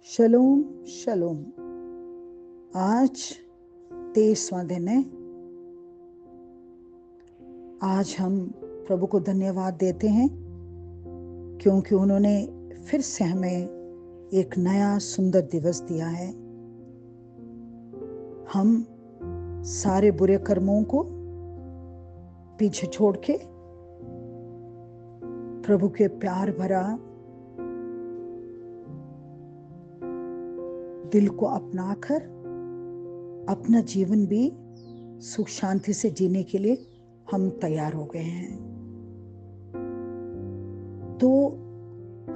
शलोम शलोम। आज 23वां दिन है। आज हम प्रभु को धन्यवाद देते हैं क्योंकि उन्होंने फिर से हमें एक नया सुंदर दिवस दिया है। हम सारे बुरे कर्मों को पीछे छोड़ के प्रभु के प्यार भरा दिल को अपनाकर अपना जीवन भी सुख शांति से जीने के लिए हम तैयार हो गए हैं। तो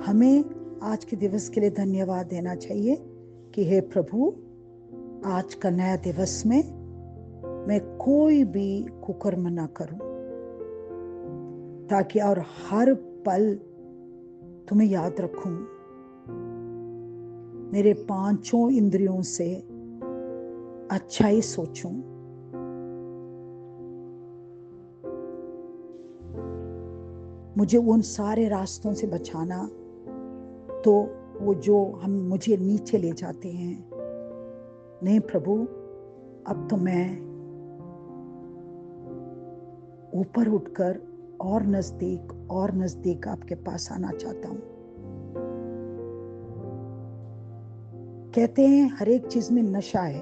हमें आज के दिवस के लिए धन्यवाद देना चाहिए कि हे प्रभु, आज का नया दिवस में मैं कोई भी कुकर्म ना करूं, ताकि और हर पल तुम्हें याद रखूं। मेरे पांचों इंद्रियों से अच्छा ही सोचूं। मुझे उन सारे रास्तों से बचाना तो वो जो हम मुझे नीचे ले जाते हैं। नहीं प्रभु, अब तो मैं ऊपर उठकर और नजदीक आपके पास आना चाहता हूं। कहते हैं हर एक चीज में नशा है,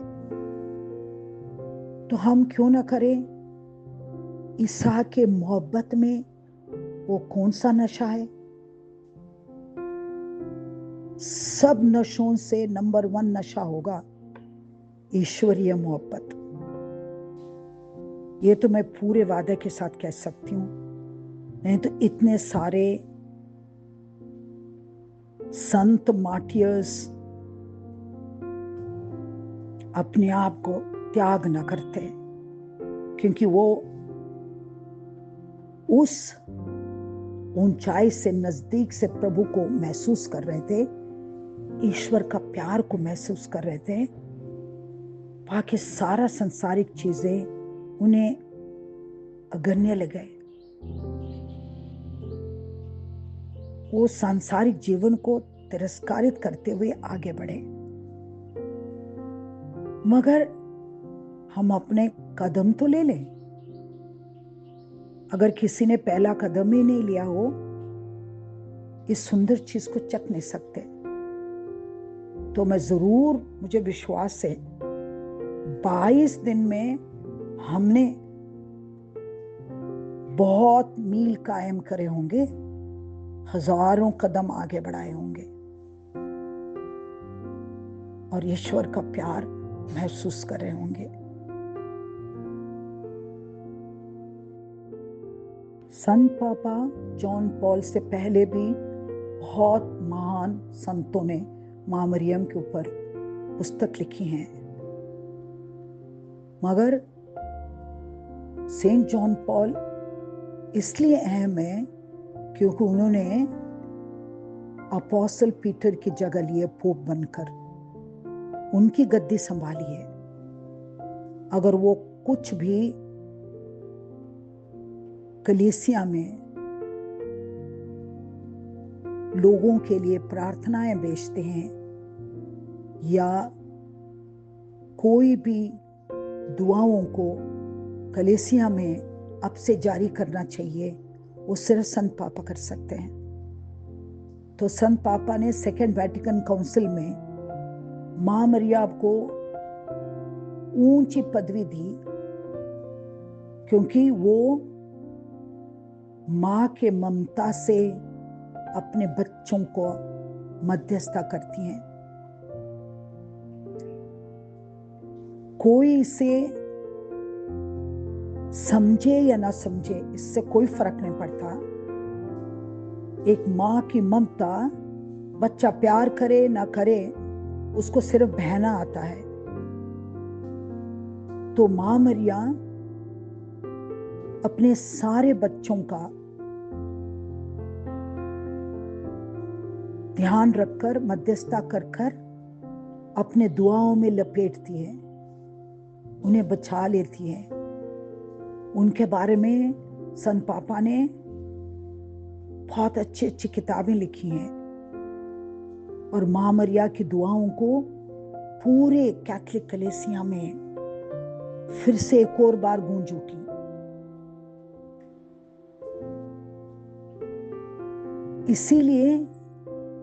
तो हम क्यों ना करें ईसा के मोहब्बत में। वो कौन सा नशा है? सब नशों से नंबर 1 नशा होगा ईश्वरीय मोहब्बत। ये तो मैं पूरे वादे के साथ कह सकती हूँ। नहीं तो इतने सारे संत मार्टियर्स अपने आप को त्याग न करते, क्योंकि वो उस ऊंचाई से नजदीक से प्रभु को महसूस कर रहे थे, ईश्वर का प्यार को महसूस कर रहे थे। बाकी सारा संसारिक चीजें उन्हें अगण्य लगे। वो सांसारिक जीवन को तिरस्कारित करते हुए आगे बढ़े। मगर हम अपने कदम तो ले लें। अगर किसी ने पहला कदम ही नहीं लिया हो, इस सुंदर चीज को चख नहीं सकते। तो मैं जरूर, मुझे विश्वास है 22 दिन में हमने बहुत मील कायम करे होंगे, हजारों कदम आगे बढ़ाए होंगे और ईश्वर का प्यार महसूस कर रहे होंगे। संत पापा जॉन पॉल से पहले भी बहुत महान संतों ने मां मरियम के ऊपर पुस्तक लिखी हैं, मगर सेंट जॉन पॉल इसलिए अहम है क्योंकि उन्होंने अपोस्टल पीटर की जगह लिए पोप बनकर उनकी गद्दी संभाली है। अगर वो कुछ भी कलीसिया में लोगों के लिए प्रार्थनाएं भेजते हैं या कोई भी दुआओं को कलीसिया में अब से जारी करना चाहिए, वो सिर्फ संत पापा कर सकते हैं। तो संत पापा ने सेकेंड वेटिकन काउंसिल में मां मरियम को ऊंची पदवी दी, क्योंकि वो मां के ममता से अपने बच्चों को मध्यस्थता करती हैं। कोई इसे समझे या ना समझे, इससे कोई फर्क नहीं पड़ता। एक मां की ममता, बच्चा प्यार करे ना करे, उसको सिर्फ बहना आता है। तो मां मरियम अपने सारे बच्चों का ध्यान रखकर, मध्यस्थता कर कर अपने दुआओं में लपेटती है, उन्हें बचा लेती है। उनके बारे में संत पापा ने बहुत अच्छी अच्छी किताबें लिखी हैं। और मां मरिया की दुआओं को पूरे कैथलिक कलीसिया में फिर से एक और बार गूंज उठी। इसीलिए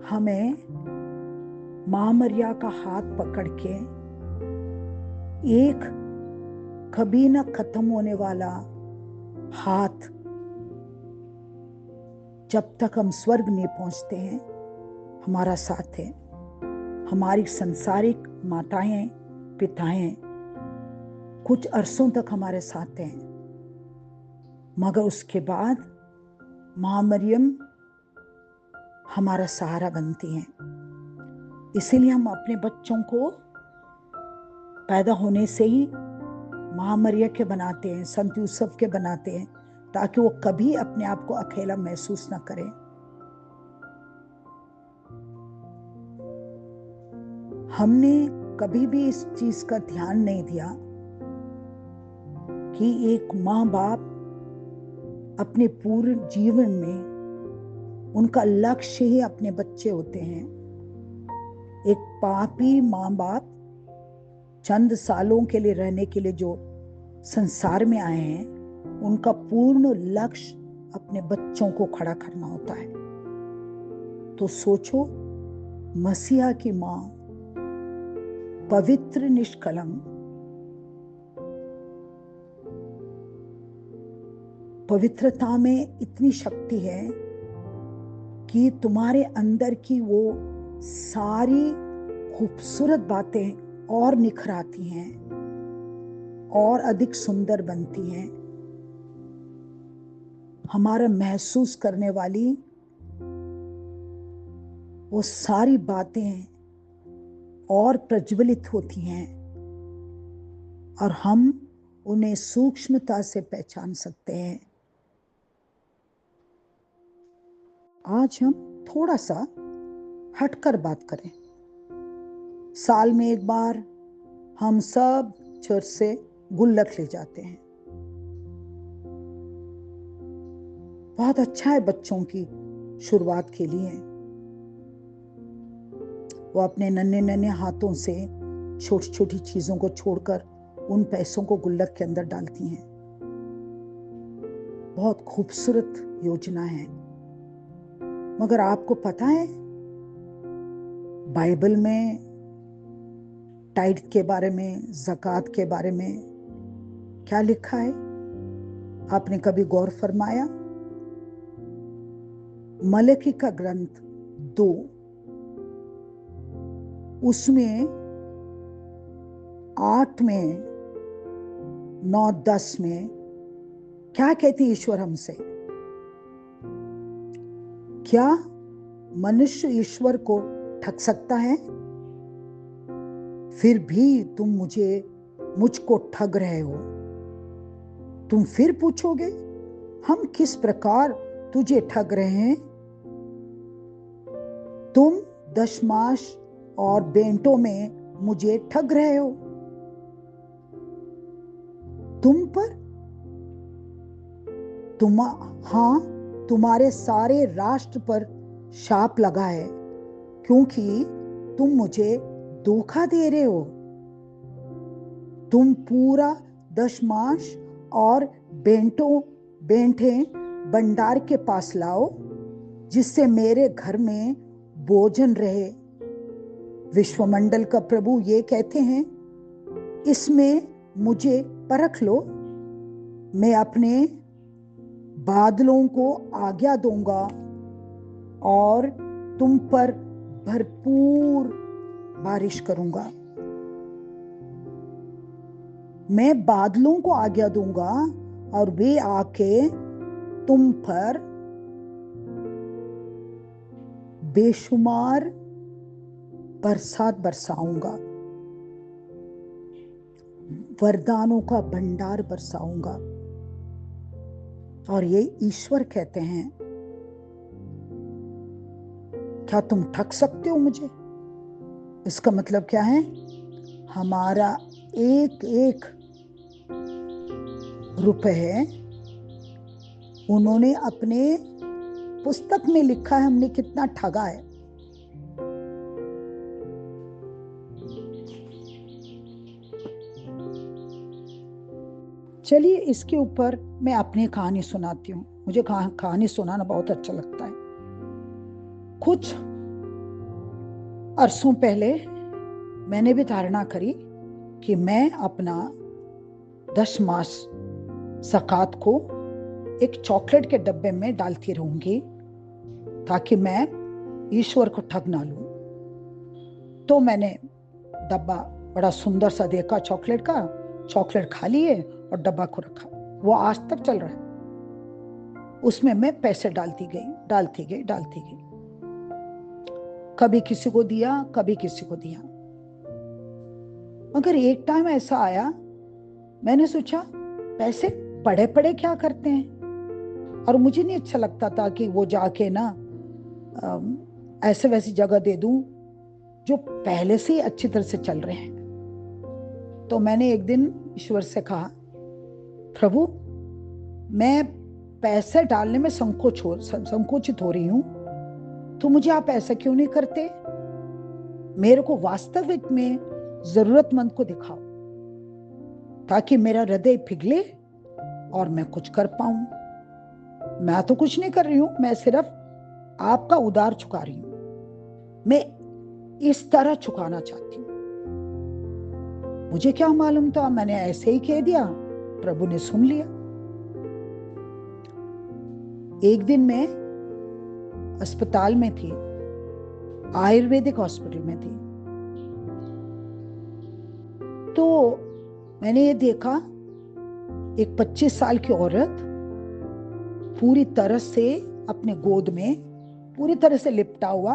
हमें मां मरिया का हाथ पकड़ के एक कभी न खत्म होने वाला हाथ, जब तक हम स्वर्ग नहीं पहुंचते हैं, हमारा साथ है। हमारी संसारिक माताएं पिताएं कुछ अरसों तक हमारे साथ हैं, मगर उसके बाद मां मरियम हमारा सहारा बनती हैं। इसीलिए हम अपने बच्चों को पैदा होने से ही मां मरियम के बनाते हैं, संत यूसुफ के बनाते हैं, ताकि वो कभी अपने आप को अकेला महसूस न करें। हमने कभी भी इस चीज का ध्यान नहीं दिया कि एक मां बाप अपने पूरे जीवन में उनका लक्ष्य ही अपने बच्चे होते हैं। एक पापी मां बाप चंद सालों के लिए रहने के लिए जो संसार में आए हैं, उनका पूर्ण लक्ष्य अपने बच्चों को खड़ा करना होता है। तो सोचो, मसीहा की मां पवित्र निष्कलंक, पवित्रता में इतनी शक्ति है कि तुम्हारे अंदर की वो सारी खूबसूरत बातें और निखर आती हैं और अधिक सुंदर बनती हैं। हमारा महसूस करने वाली वो सारी बातें और प्रज्वलित होती हैं और हम उन्हें सूक्ष्मता से पहचान सकते हैं। आज हम थोड़ा सा हटकर बात करें। साल में एक बार हम सब चर्च से गुल्लक ले जाते हैं। बहुत अच्छा है बच्चों की शुरुआत के लिए। वो अपने नन्हे नन्हे हाथों से छोटी छोटी चीजों को छोड़कर उन पैसों को गुल्लक के अंदर डालती हैं। बहुत खूबसूरत योजना है। मगर आपको पता है बाइबल में टाइड के बारे में, ज़कात के बारे में क्या लिखा है? आपने कभी गौर फरमाया? मलकी का ग्रंथ 2 उसमें 8 में 9 10 में क्या कहती ईश्वर हमसे? क्या मनुष्य ईश्वर को ठग सकता है? फिर भी तुम मुझको ठग रहे हो। तुम फिर पूछोगे, हम किस प्रकार तुझे ठग रहे हैं? तुम दशमांश और बेंटों में मुझे ठग रहे हो। तुम्हारे सारे राष्ट्र पर शाप लगा है, क्योंकि तुम मुझे धोखा दे रहे हो। तुम पूरा दशमांश और बेंटें भंडार के पास लाओ, जिससे मेरे घर में भोजन रहे। विश्वमंडल का प्रभु ये कहते हैं, इसमें मुझे परख लो। मैं अपने बादलों को आज्ञा दूंगा और तुम पर भरपूर बारिश करूंगा। मैं बादलों को आज्ञा दूंगा और वे आके तुम पर बेशुमार बरसात बरसाऊंगा, वरदानों का भंडार बरसाऊंगा। और ये ईश्वर कहते हैं, क्या तुम ठग सकते हो मुझे? इसका मतलब क्या है? हमारा एक एक रुपए उन्होंने अपने पुस्तक में लिखा है, हमने कितना ठगा है। चलिए इसके ऊपर मैं अपनी कहानी सुनाती हूँ। मुझे कहानी सुनाना बहुत अच्छा लगता है। कुछ अरसों पहले मैंने भी धारणा करी कि मैं अपना 10 मास ज़कात को एक चॉकलेट के डब्बे में डालती रहूंगी ताकि मैं ईश्वर को ठग ना लूं। तो मैंने डब्बा बड़ा सुंदर सा देखा चॉकलेट का, चॉकलेट खा लिए और डब्बा को रखा। वो आज तक चल रहा है। उसमें मैं पैसे डालती गई। कभी किसी को दिया, कभी किसी को दिया। मगर एक टाइम ऐसा आया, मैंने सोचा पैसे पड़े पड़े क्या करते हैं, और मुझे नहीं अच्छा लगता था कि वो जाके ना ऐसे वैसी जगह दे दूं जो पहले से ही अच्छी तरह से चल रहे हैं। तो मैंने एक दिन ईश्वर से कहा, प्रभु मैं पैसे डालने में संकोचित हो रही हूं, तो मुझे आप ऐसा क्यों नहीं करते? मेरे को वास्तविक में जरूरतमंद को दिखाओ ताकि मेरा हृदय पिघले और मैं कुछ कर पाऊं। मैं तो कुछ नहीं कर रही हूं, मैं सिर्फ आपका उधार चुका रही हूं। मैं इस तरह चुकाना चाहती हूं। मुझे क्या मालूम था, मैंने ऐसे ही कह दिया, प्रभु ने सुन लिया। एक दिन मैं अस्पताल में थी, आयुर्वेदिक हॉस्पिटल में थी। तो मैंने ये देखा, एक 25 साल की औरत पूरी तरह से अपने गोद में पूरी तरह से लिपटा हुआ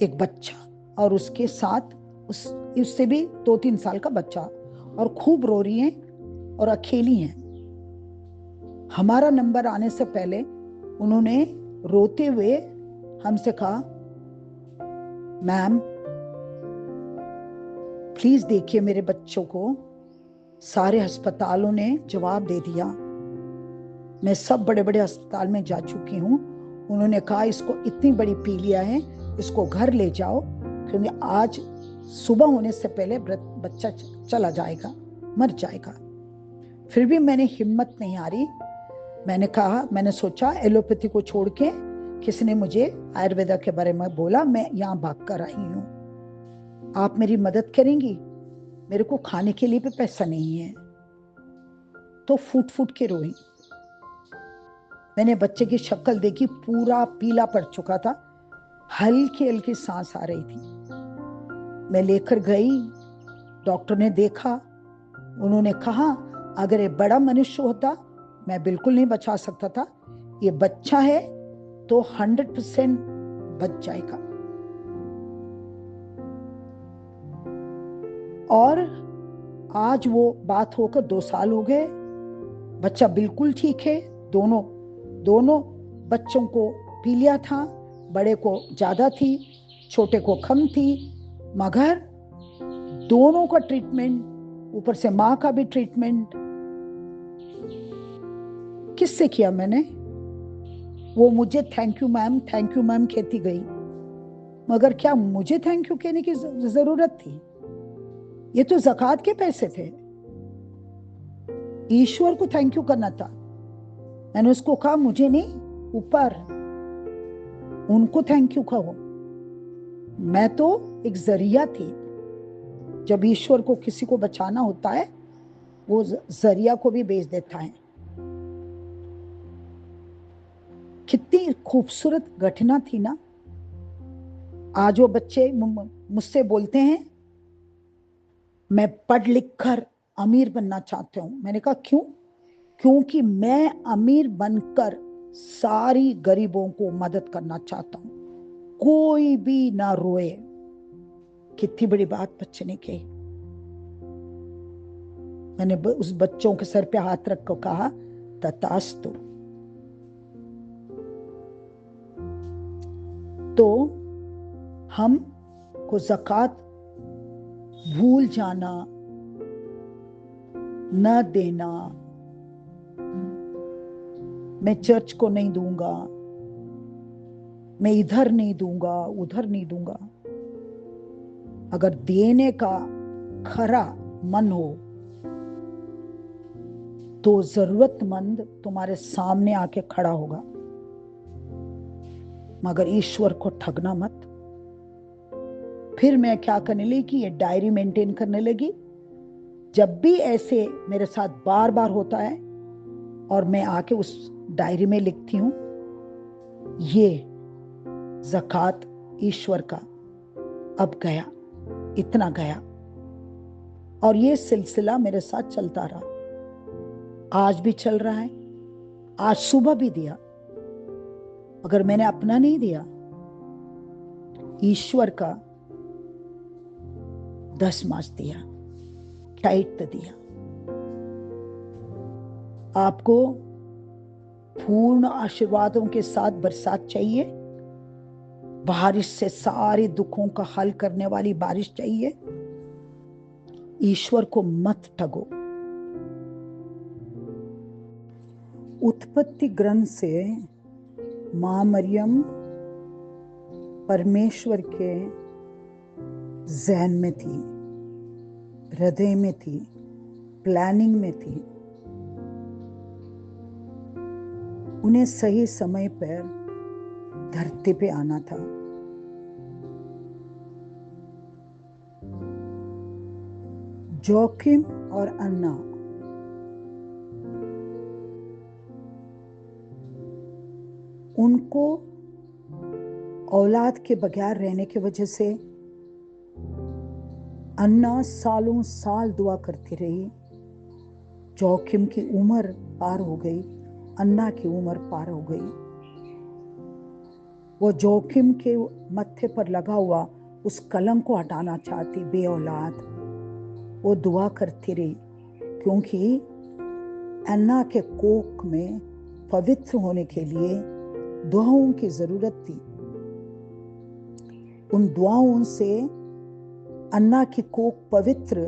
एक बच्चा, और उसके साथ उससे भी 2-3 साल का बच्चा, और खूब रो रही है और अकेली है। हमारा नंबर आने से पहले उन्होंने रोते हुए हमसे कहा, मैम प्लीज देखिए मेरे बच्चों को। सारे अस्पतालों ने जवाब दे दिया, मैं सब बड़े बड़े अस्पताल में जा चुकी हूँ। उन्होंने कहा इसको इतनी बड़ी पीलिया है, इसको घर ले जाओ, क्योंकि आज सुबह होने से पहले बच्चा चला जाएगा, मर जाएगा। फिर भी मैंने हिम्मत नहीं हारी। मैंने सोचा एलोपैथी को छोड़ के किसी ने मुझे आयुर्वेदा के बारे में बोला, मैं यहाँ भाग कर आई हूँ, आप मेरी मदद करेंगी? मेरे को खाने के लिए भी पैसा नहीं है। तो फूट फूट के रोई। मैंने बच्चे की शक्ल देखी, पूरा पीला पड़ चुका था, हल्की हल्की सांस आ रही थी। मैं लेकर गई, डॉक्टर ने देखा, उन्होंने कहा अगर ये बड़ा मनुष्य होता मैं बिल्कुल नहीं बचा सकता था, ये बच्चा है तो 100% बच जाएगा। और आज वो बात होकर 2 साल हो गए, बच्चा बिल्कुल ठीक है। दोनों बच्चों को पीलिया था, बड़े को ज्यादा थी, छोटे को कम थी, मगर दोनों का ट्रीटमेंट, ऊपर से माँ का भी ट्रीटमेंट किससे किया मैंने? वो मुझे थैंक यू मैम कहती गई, मगर क्या मुझे थैंक यू कहने की जरूरत थी? ये तो ज़कात के पैसे थे, ईश्वर को थैंक यू करना था। मैंने उसको कहा मुझे नहीं, ऊपर उनको थैंक यू कहो। मैं तो एक जरिया थी। जब ईश्वर को किसी को बचाना होता है, वो जरिया को भी बेच देता है। कितनी खूबसूरत घटना थी ना। आज वो बच्चे मुझसे बोलते हैं मैं पढ़ लिख कर अमीर बनना चाहते हूं। मैंने कहा क्यों? क्योंकि मैं अमीर बनकर सारी गरीबों को मदद करना चाहता हूं, कोई भी ना रोए। कितनी बड़ी बात बच्चे ने कही। मैंने उस बच्चों के सर पे हाथ रख कर कहा तथास्तु। तो हम को ज़कात भूल जाना, न देना, मैं चर्च को नहीं दूंगा, मैं इधर नहीं दूंगा, उधर नहीं दूंगा। अगर देने का खरा मन हो तो जरूरतमंद तुम्हारे सामने आके खड़ा होगा, मगर ईश्वर को ठगना मत। फिर मैं क्या करने लगी कि ये डायरी मेंटेन करने लगी। जब भी ऐसे मेरे साथ बार बार होता है और मैं आके उस डायरी में लिखती हूँ, ये ज़कात ईश्वर का अब गया, इतना गया। और ये सिलसिला मेरे साथ चलता रहा, आज भी चल रहा है। आज सुबह भी दिया, अगर मैंने अपना नहीं दिया, ईश्वर का 10 मास दिया, टाइट दिया। आपको पूर्ण आशीर्वादों के साथ बरसात चाहिए, बारिश से सारे दुखों का हल करने वाली बारिश चाहिए। ईश्वर को मत ठगो। उत्पत्ति ग्रंथ से मां मरियम परमेश्वर के ज़हन में थी, हृदय में थी, प्लानिंग में थी। उन्हें सही समय पर धरती पे आना था। जोखिम और अन्ना उनको औलाद के बगैर रहने की वजह से अन्ना सालों साल दुआ करती रही। जोखिम की उम्र पार हो गई, अन्ना की उम्र पार हो गई। वो जोखिम के मत्थे पर लगा हुआ उस कलंक को हटाना चाहती, बे औलाद। वो दुआ करती रही, क्योंकि अन्ना के कोख में पवित्र होने के लिए दुआओं की जरूरत थी। उन दुआओं से अन्ना की कोख पवित्र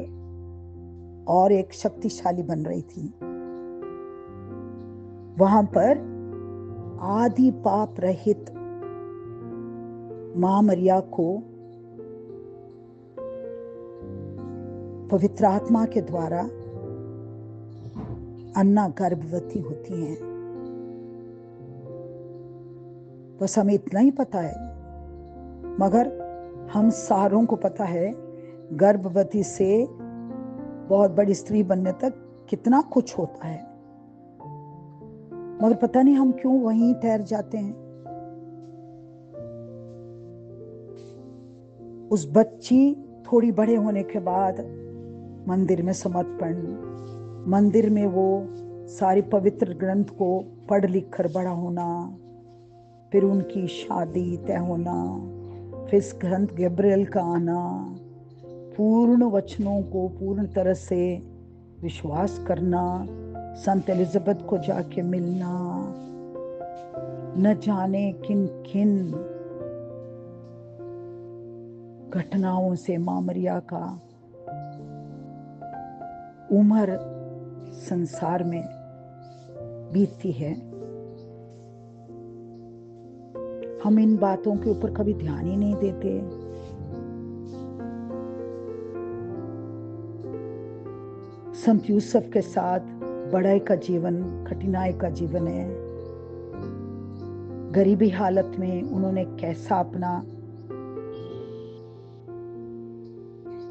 और एक शक्तिशाली बन रही थी। वहां पर आदि पाप रहित मां मरिया को पवित्र आत्मा के द्वारा अन्ना गर्भवती होती हैं। बस हमें इतना ही पता है, मगर हम सारों को पता है गर्भवती से बहुत बड़ी स्त्री बनने तक कितना कुछ होता है, मगर पता नहीं हम क्यों वहीं ठहर जाते हैं। उस बच्ची थोड़ी बड़े होने के बाद मंदिर में समर्पण, मंदिर में वो सारी पवित्र ग्रंथ को पढ़ लिख कर बड़ा होना, फिर उनकी शादी तय होना, फिर इस ग्रंथ गैब्रियल का आना, पूर्ण वचनों को पूर्ण तरह से विश्वास करना, संत एलिजाबेथ को जाके मिलना, न जाने किन किन घटनाओं से मां मरिया का उम्र संसार में बीतती है। हम इन बातों के ऊपर कभी ध्यान ही नहीं देते। संत यूसुफ के साथ बड़ाई का जीवन, कठिनाई का जीवन है। गरीबी हालत में उन्होंने कैसा अपना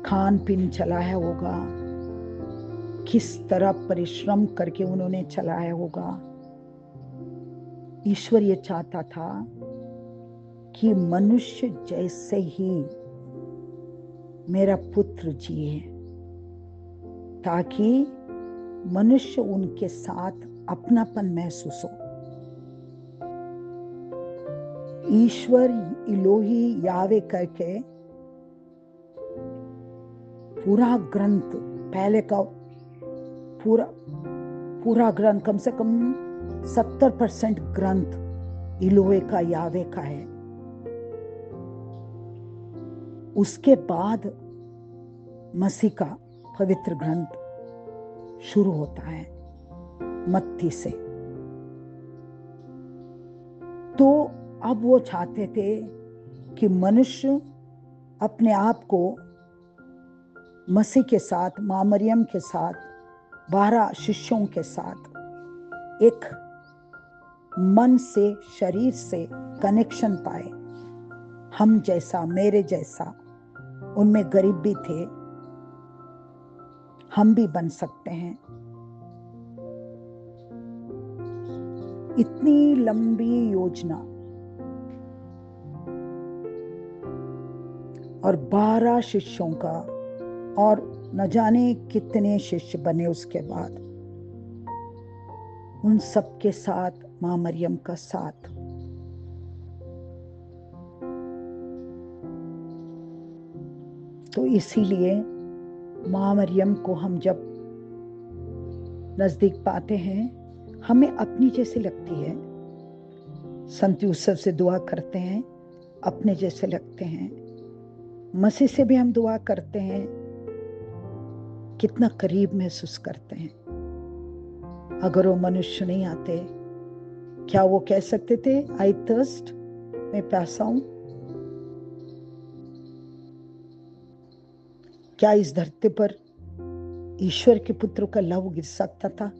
खान पीन चलाया होगा, किस तरह परिश्रम करके उन्होंने चलाया होगा। ईश्वर ये चाहता था कि मनुष्य जैसे ही मेरा पुत्र जिए, ताकि मनुष्य उनके साथ अपनापन महसूस हो। ईश्वर इलोही यावे करके पूरा ग्रंथ, पहले का पूरा ग्रंथ, कम से कम 70% ग्रंथ इलोहे का, यावे का है। उसके बाद मसीह का पवित्र ग्रंथ शुरू होता है मत्ती से। तो अब वो चाहते थे कि मनुष्य अपने आप को मसीह के साथ, मां मरियम के साथ 12 शिष्यों के साथ एक मन से, शरीर से कनेक्शन पाए। हम जैसा, मेरे जैसा, उनमें गरीब भी थे, हम भी बन सकते हैं। इतनी लंबी योजना और 12 शिष्यों का, और न जाने कितने शिष्य बने उसके बाद। उन सब के साथ मां मरियम का साथ। तो इसीलिए मां मरियम को हम जब नजदीक पाते हैं, हमें अपनी जैसी लगती है। संत यूसुफ से दुआ करते हैं, अपने जैसे लगते हैं। मसीह से भी हम दुआ करते हैं, कितना करीब महसूस करते हैं। अगर वो मनुष्य नहीं आते, क्या वो कह सकते थे आई थर्स्ट, मैं प्यासा हूं? क्या इस धरती पर ईश्वर के पुत्र का लहू गिर सकता था?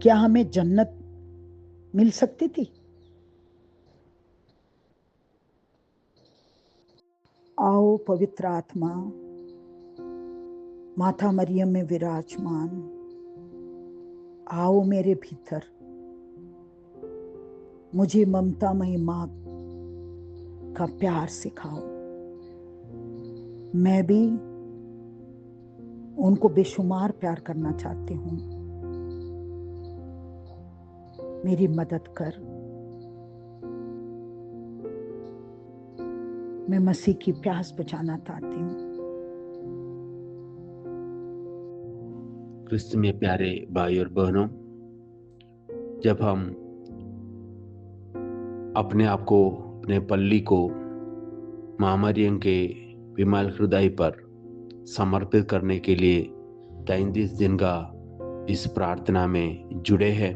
क्या हमें जन्नत मिल सकती थी? आओ पवित्र आत्मा, माता मरियम में विराजमान, आओ मेरे भीतर, मुझे ममतामयी मां का प्यार सिखाओ। मैं भी उनको बेशुमार प्यार करना चाहती हूँ। मेरी मदद कर। मैं मसीह की प्यास बुझाना चाहती हूँ। क्रिस्त में प्यारे भाई और बहनों, जब हम अपने आप को, अपने पल्ली को मां मरियम के विमल हृदय पर समर्पित करने के लिए 33 दिन का इस प्रार्थना में जुड़े हैं,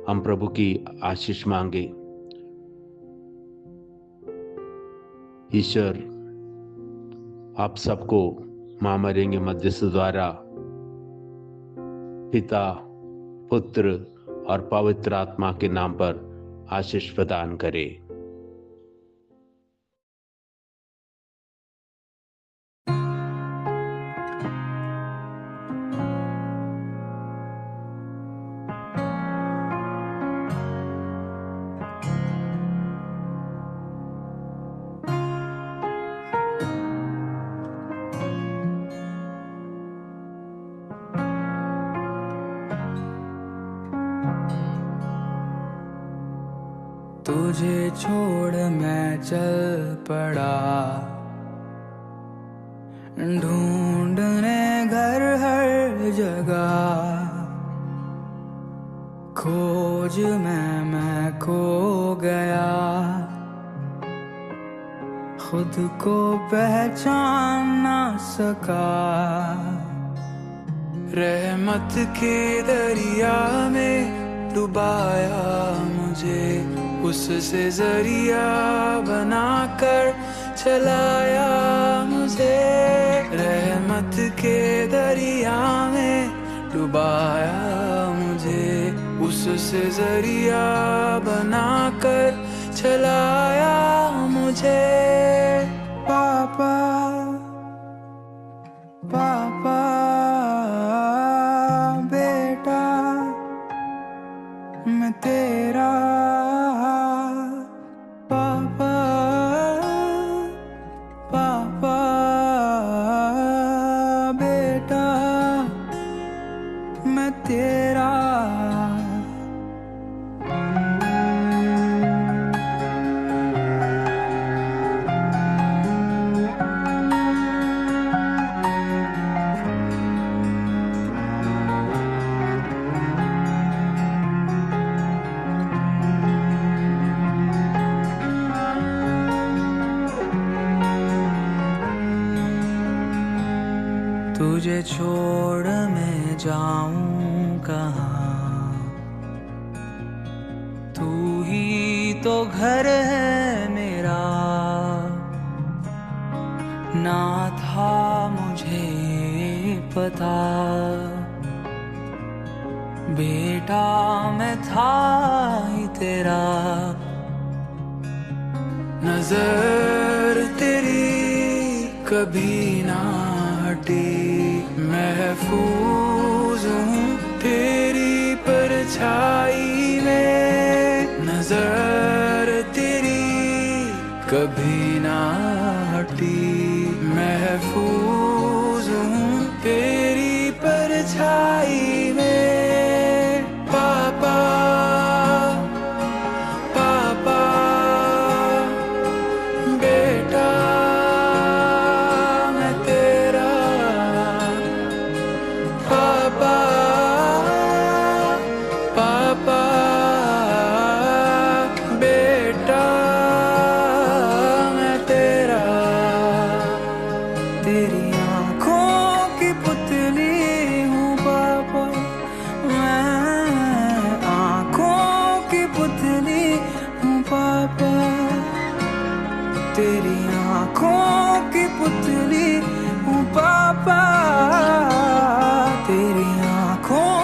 हम प्रभु की आशीष मांगे। ईश्वर आप सबको मां मरियम के मध्यस्थ द्वारा पिता, पुत्र और पवित्र आत्मा के नाम पर आशीष प्रदान करे। तुझे छोड़ मैं चल पड़ा, ढूंढने घर हर जगह, खोज मैं खो गया, खुद को पहचान ना सका। रहमत के दरिया में डुबाया मुझे, उससे जरिया बनाकर चलाया मुझे। रहमत के दरिया में डुबाया मुझे, उससे जरिया बनाकर चलाया मुझे। पापा पापा बेटा मैं तेरा, पापा पापा बेटा मैं तेरा। तुझे छोड़ मैं जाऊं कहाँ, तू ही तो घर है मेरा। ना था मुझे मुझे पता, बेटा मैं था ही तेरा। नजर तेरी कभी ना हटी, महफूज हूँ तेरी परछाई में। नजर तेरी कभी ना हटी, महफूज हूँ तेरी परछाई में। पापा पापा बेटा मैं तेरा। पापा पापा बेटा मैं तेरा। तेरी आँखों की पुतली हूँ पापा, मैं आँखों की पुतली हूँ पापा। तेरी आँखों की पुतली हूँ पापा, तेरी आँखों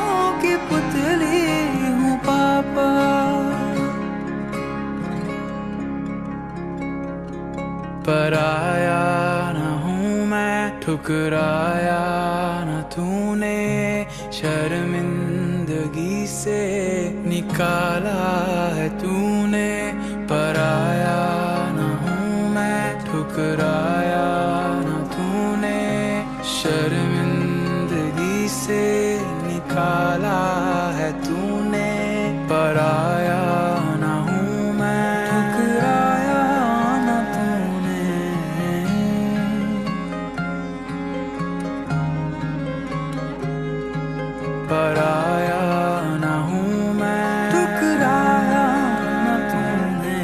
की पुतली हूँ पापा। पराया न हूँ मैं, ठुकराया न तूने, शर्मिंदगी से निकाला है तूने। पराया न हूँ मैं, ठुकराया न तूने, शर्मिंदगी से निकाला है तूने। पराया न हूँ मैं, ठुकराया न तूने। पराया न हूँ मैं, ठुकराया न तूने,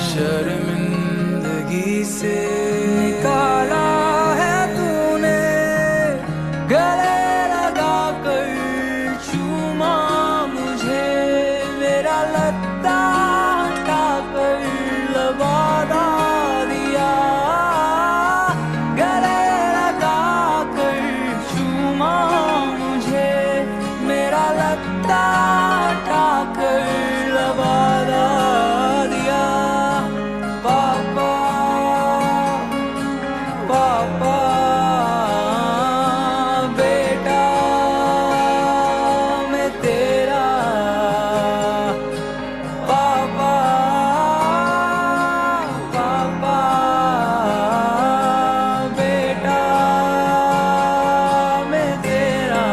शर्मिंदगी से निकाला है तूने। गले लगा कर चूमा मुझे, मेरा लत्ता हटा कर लबादा दिया। गले लगा कर चूमा मुझे, मेरा लत्ता हटा कर लबादा दिया। पापा पापा बेटा मैं तेरा। पापा पापा बेटा मैं तेरा।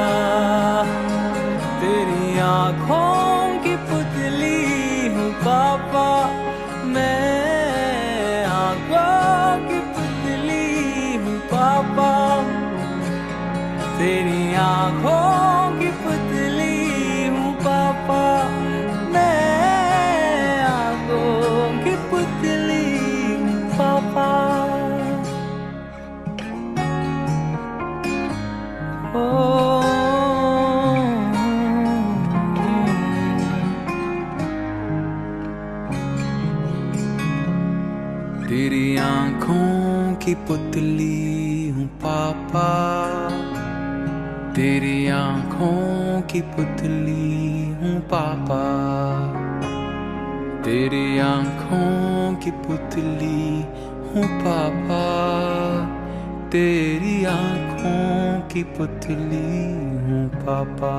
तेरी आँखों की पुतली हूँ पापा, मैं आँखों की पुतली हूँ पापा। तेरी आँखों की पुतली हूँ पापा, मैं आँखों की पुतली हूँ पापा। तेरी आँखों की पुतली हूँ पापा, तेरी आँखों की पुतली हूँ पापा। तेरी आँखों की पुतली हूँ पापा, तेरी आँखों की पुतली हूँ पापा।